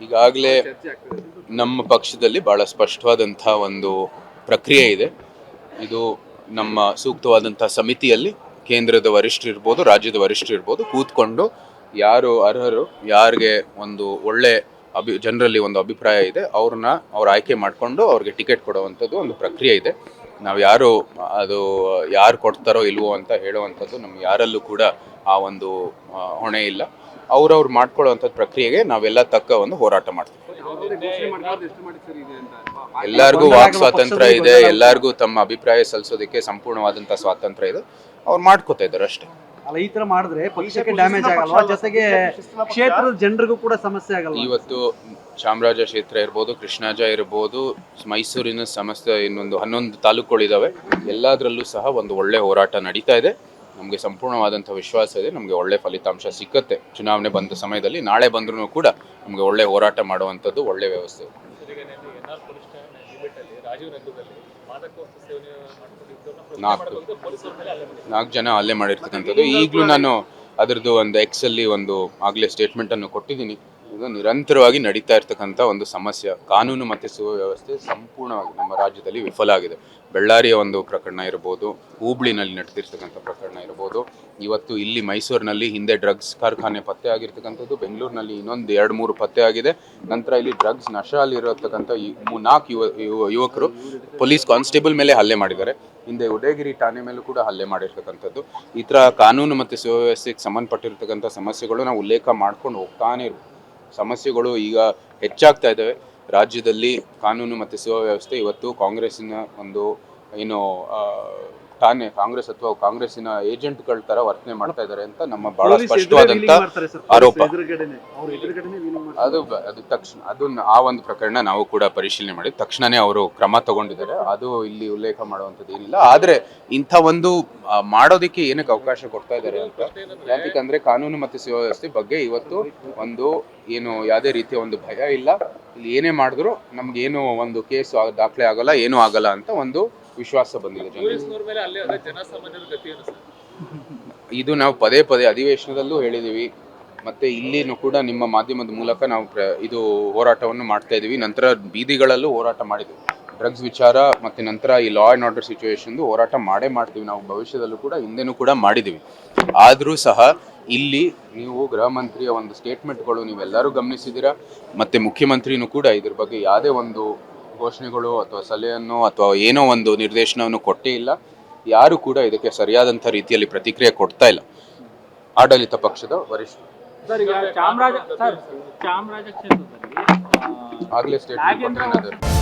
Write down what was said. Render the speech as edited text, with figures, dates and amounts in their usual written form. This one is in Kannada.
ಈಗಾಗಲೇ ನಮ್ಮ ಪಕ್ಷದಲ್ಲಿ ಬಹಳ ಸ್ಪಷ್ಟವಾದಂಥ ಒಂದು ಪ್ರಕ್ರಿಯೆ ಇದೆ. ಇದು ನಮ್ಮ ಸೂಕ್ತವಾದಂಥ ಸಮಿತಿಯಲ್ಲಿ ಕೇಂದ್ರದ ವರಿಷ್ಠರಿರ್ಬೋದು, ರಾಜ್ಯದ ವರಿಷ್ಠರಿರ್ಬೋದು ಕೂತ್ಕೊಂಡು ಯಾರು ಅರ್ಹರು, ಯಾರಿಗೆ ಒಂದು ಒಳ್ಳೆ ಜನರಲ್ಲಿ ಒಂದು ಅಭಿಪ್ರಾಯ ಇದೆ ಅವ್ರು ಆಯ್ಕೆ ಮಾಡಿಕೊಂಡು ಅವ್ರಿಗೆ ಟಿಕೆಟ್ ಕೊಡುವಂಥದ್ದು ಒಂದು ಪ್ರಕ್ರಿಯೆ ಇದೆ. ನಾವು ಯಾರು ಕೊಡ್ತಾರೋ ಇಲ್ವೋ ಅಂತ ಹೇಳುವಂಥದ್ದು ನಮ್ಗೆ ಯಾರಲ್ಲೂ ಕೂಡ ಆ ಒಂದು ಹೊಣೆ ಇಲ್ಲ. ಅವ್ರವ್ರು ಮಾಡ್ಕೊಳ್ಳುವಂಥದ್ದು ಪ್ರಕ್ರಿಯೆಗೆ ನಾವೆಲ್ಲ ತಕ್ಕ ಒಂದು ಹೋರಾಟ ಮಾಡ್ತೀವಿ. ಎಲ್ಲರಿಗೂ ವಾಕ್ ಸ್ವಾತಂತ್ರ್ಯ ಇದೆ, ಎಲ್ಲರಿಗೂ ತಮ್ಮ ಅಭಿಪ್ರಾಯ ಸಲ್ಲಿಸೋದಕ್ಕೆ ಸಂಪೂರ್ಣವಾದಂಥ ಸ್ವಾತಂತ್ರ್ಯ ಇದೆ. ಅವ್ರು ಮಾಡ್ಕೋತಾ ಇದ್ದಾರೆ ಅಷ್ಟೇ. ಅಲ್ಲ, ಈ ತರ ಮಾಡಿದ್ರೆ ಪಕ್ಷಕ್ಕೆ ಡ್ಯಾಮೇಜ್ ಆಗಲ್ವಾ? ಜೊತೆಗೆ ಕ್ಷೇತ್ರದ ಜನರಿಗೂ ಕೂಡ ಸಮಸ್ಯೆ ಆಗಲ್ಲ. ಇವತ್ತು ಚಾಮರಾಜ ಕ್ಷೇತ್ರ ಇರ್ಬೋದು, ಕೃಷ್ಣಾಜ ಇರ್ಬೋದು, ಮೈಸೂರಿನ ಸಮಸ್ಯೆ ಇನ್ನೊಂದು 11 ತಾಲೂಕುಗಳಿದಾವೆ. ಎಲ್ಲದರಲ್ಲೂ ಸಹ ಒಂದು ಒಳ್ಳೆ ಹೋರಾಟ ನಡೀತಾ ಇದೆ. ನಮಗೆ ಸಂಪೂರ್ಣವಾದಂಥ ವಿಶ್ವಾಸ ಇದೆ, ನಮಗೆ ಒಳ್ಳೆ ಫಲಿತಾಂಶ ಸಿಕ್ಕತ್ತೆ. ಚುನಾವಣೆ ಬಂದ ಸಮಯದಲ್ಲಿ ನಾಳೆ ಬಂದ್ರೂ ಕೂಡ ನಮಗೆ ಒಳ್ಳೆ ಹೋರಾಟ ಮಾಡುವಂಥದ್ದು ಒಳ್ಳೆ ವ್ಯವಸ್ಥೆ ಇದೆ. ನಾಲ್ಕು ಜನ ಹಲ್ಲೆ ಮಾಡಿರ್ತಕ್ಕಂಥದ್ದು. ಈಗಲೂ ನಾನು ಅದರದ್ದು ಒಂದು ಎಕ್ಸಲ್ಲಿ ಆಗಲೇ ಸ್ಟೇಟ್ಮೆಂಟನ್ನು ಕೊಟ್ಟಿದ್ದೀನಿ. ಇದು ನಿರಂತರವಾಗಿ ನಡೀತಾ ಇರ್ತಕ್ಕಂಥ ಒಂದು ಸಮಸ್ಯೆ. ಕಾನೂನು ಮತ್ತು ಸುವ್ಯವಸ್ಥೆ ಸಂಪೂರ್ಣವಾಗಿ ನಮ್ಮ ರಾಜ್ಯದಲ್ಲಿ ವಿಫಲ ಆಗಿದೆ. ಬಳ್ಳಾರಿಯ ಒಂದು ಪ್ರಕರಣ ಇರ್ಬೋದು, ಹೂಬ್ಳಿನಲ್ಲಿ ನಡೆದಿರ್ತಕ್ಕಂಥ ಪ್ರಕರಣ ಇರ್ಬೋದು, ಇವತ್ತು ಇಲ್ಲಿ ಮೈಸೂರಿನಲ್ಲಿ ಹಿಂದೆ ಡ್ರಗ್ಸ್ ಕಾರ್ಖಾನೆ ಪತ್ತೆ ಆಗಿರ್ತಕ್ಕಂಥದ್ದು, ಬೆಂಗಳೂರಿನಲ್ಲಿ ಇನ್ನೊಂದು 2-3 ಪತ್ತೆ ಆಗಿದೆ. ನಂತರ ಇಲ್ಲಿ ಡ್ರಗ್ಸ್ ನಶೆಯಲ್ಲಿರತಕ್ಕಂಥ 4 ಯುವಕರು ಪೊಲೀಸ್ ಕಾನ್ಸ್ಟೇಬಲ್ ಮೇಲೆ ಹಲ್ಲೆ ಮಾಡಿದ್ದಾರೆ. ಹಿಂದೆ ಉದಯಗಿರಿ ಠಾಣೆ ಮೇಲೂ ಕೂಡ ಹಲ್ಲೆ ಮಾಡಿರ್ತಕ್ಕಂಥದ್ದು. ಈ ಥರ ಕಾನೂನು ಮತ್ತು ಸುವ್ಯವಸ್ಥೆಗೆ ಸಂಬಂಧಪಟ್ಟಿರ್ತಕ್ಕಂಥ ಸಮಸ್ಯೆಗಳು ನಾವು ಉಲ್ಲೇಖ ಮಾಡ್ಕೊಂಡು ಹೋಗ್ತಾನೆ ಇರ್ಬೋದು. ಸಮಸ್ಯೆಗಳು ಈಗ ಹೆಚ್ಚಾಗ್ತಾ ಇದ್ದಾವೆ ರಾಜ್ಯದಲ್ಲಿ. ಕಾನೂನು ಮತ್ತು ಸುವ್ಯವಸ್ಥೆ ಇವತ್ತು ಕಾಂಗ್ರೆಸ್ಸಿನ ಒಂದು ಕಾಂಗ್ರೆಸ್ ಅಥವಾ ಕಾಂಗ್ರೆಸ್ಸಿನ ಏಜೆಂಟ್ಗಳ ತರ ವರ್ತನೆ ಮಾಡ್ತಾ ಇದ್ದಾರೆ ಅಂತ ನಮ್ಮ ಬಹಳ ಸ್ಪಷ್ಟವಾದಂತ ಆರೋಪ. ಅದು ತಕ್ಷಣ ಆ ಒಂದು ಪ್ರಕರಣ ನಾವು ಕೂಡ ಪರಿಶೀಲನೆ ಮಾಡಿ ತಕ್ಷಣನೇ ಅವರು ಕ್ರಮ ತಗೊಂಡಿದ್ದಾರೆ. ಅದು ಇಲ್ಲಿ ಉಲ್ಲೇಖ ಮಾಡುವಂಥದ್ದು ಏನಿಲ್ಲ. ಆದ್ರೆ ಇಂಥ ಒಂದು ಮಾಡೋದಕ್ಕೆ ಏನಕ್ಕೆ ಅವಕಾಶ ಕೊಡ್ತಾ ಇದ್ದಾರೆ ಅಂತ, ಯಾಕಂದ್ರೆ ಕಾನೂನು ಮತ್ತು ಸುವ್ಯವಸ್ಥೆ ಬಗ್ಗೆ ಇವತ್ತು ಯಾವುದೇ ರೀತಿಯ ಒಂದು ಭಯ ಇಲ್ಲ. ಇಲ್ಲಿ ಏನೇ ಮಾಡಿದ್ರು ನಮ್ಗೆ ಏನು ಒಂದು ಕೇಸ್ ದಾಖಲೆ ಆಗಲ್ಲ, ಏನೂ ಆಗಲ್ಲ ಅಂತ ಒಂದು ವಿಶ್ವಾಸ ಬಂದಿದೆ ಇದು ನಾವು ಪದೇ ಅಧಿವೇಶನದಲ್ಲೂ ಹೇಳಿದೀವಿ. ಮತ್ತೆ ಇಲ್ಲಿನೂ ಕೂಡ ನಿಮ್ಮ ಮಾಧ್ಯಮದ ಮೂಲಕ ನಾವು ಇದು ಹೋರಾಟವನ್ನು ಮಾಡ್ತಾ ಇದೀವಿ. ನಂತರ ಬೀದಿಗಳಲ್ಲೂ ಹೋರಾಟ ಮಾಡಿದ್ವಿ. ಡ್ರಗ್ಸ್ ವಿಚಾರ ಮತ್ತೆ ನಂತರ ಈ ಲಾ ಅಂಡ್ ಆರ್ಡರ್ ಸಿಚುವೇಶನ್ ಹೋರಾಟ ಮಾಡ್ತೀವಿ ನಾವು. ಭವಿಷ್ಯದಲ್ಲೂ ಕೂಡ ಹಿಂದೆನೂ ಕೂಡ ಮಾಡಿದ್ದೀವಿ. ಆದರೂ ಸಹ ಇಲ್ಲಿ ನೀವು ಗೃಹ ಮಂತ್ರಿಯ ಒಂದು ಸ್ಟೇಟ್ಮೆಂಟ್ಗಳು ನೀವೆಲ್ಲರೂ ಗಮನಿಸಿದ್ದೀರಾ. ಮತ್ತೆ ಮುಖ್ಯಮಂತ್ರಿನೂ ಕೂಡ ಇದ್ರ ಬಗ್ಗೆ ಯಾವುದೇ ಒಂದು ಘೋಷಣೆಗಳು ಅಥವಾ ಸಲಹೆಯನ್ನು ಅಥವಾ ಏನೋ ಒಂದು ನಿರ್ದೇಶನವನ್ನು ಕೊಟ್ಟೇ ಇಲ್ಲ. ಯಾರು ಕೂಡ ಇದಕ್ಕೆ ಸರಿಯಾದಂಥ ರೀತಿಯಲ್ಲಿ ಪ್ರತಿಕ್ರಿಯೆ ಕೊಡ್ತಾ ಇಲ್ಲ ಆಡಳಿತ ಪಕ್ಷದ ವರಿಷ್ಠರು. ಚಾಮರಾಜ ಕ್ಷೇತ್ರದಲ್ಲಿ ಆಗಲೇ ಸ್ಟೇಟ್ಮೆಂಟ್